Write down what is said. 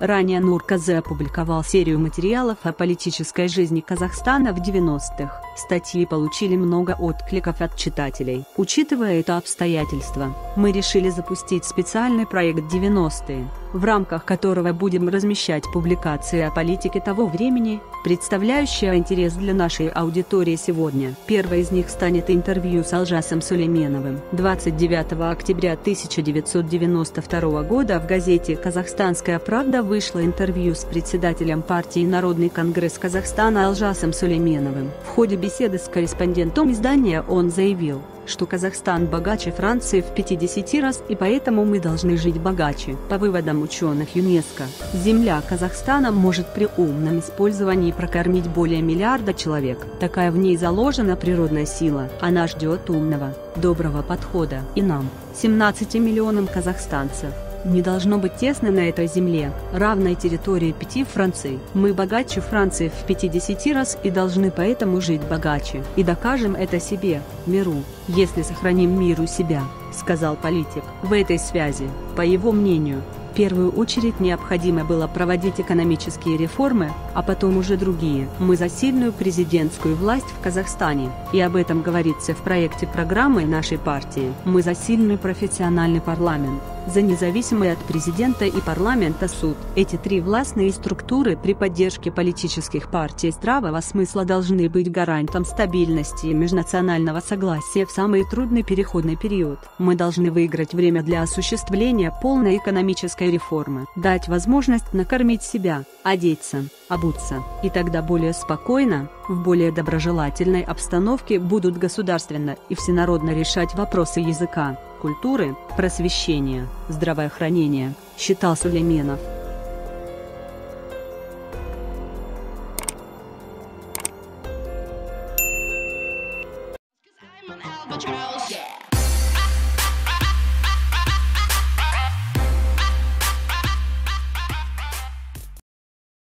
Ранее Нур-Казе опубликовал серию материалов о политической жизни Казахстана в 90-х. Статьи получили много откликов от читателей. Учитывая это обстоятельство, мы решили запустить специальный проект «90-е», в рамках которого будем размещать публикации о политике того времени, представляющие интерес для нашей аудитории сегодня. Первой из них станет интервью с Алжасом Сулейменовым. 29 октября 1992 года в газете «Казахстанская правда» вышло интервью с председателем партии «Народный конгресс Казахстана» Алжасом Сулейменовым. В ходе беседы с корреспондентом издания он заявил, что Казахстан богаче Франции в 50 раз, и поэтому мы должны жить богаче. По выводам ученых ЮНЕСКО, земля Казахстана может при умном использовании прокормить более миллиарда человек. Такая в ней заложена природная сила. Она ждет умного, доброго подхода. И нам, 17 миллионам казахстанцев, не должно быть тесно на этой земле, равной территории 5 Франций. Мы богаче Франции в 50 раз и должны поэтому жить богаче. И докажем это себе, миру, если сохраним мир у себя, сказал политик. В этой связи, по его мнению, в первую очередь необходимо было проводить экономические реформы, а потом уже другие. Мы за сильную президентскую власть в Казахстане, и об этом говорится в проекте программы нашей партии. Мы за сильный профессиональный парламент, за независимый от президента и парламента суд. Эти три властные структуры при поддержке политических партий здравого смысла должны быть гарантом стабильности и межнационального согласия в самый трудный переходный период. Мы должны выиграть время для осуществления полной экономической реформы, дать возможность накормить себя, одеться, обуться, и тогда более спокойно, в более доброжелательной обстановке будут государственно и всенародно решать вопросы языка, культуры, просвещения, здравоохранения, считал Сулейменов. Albatross.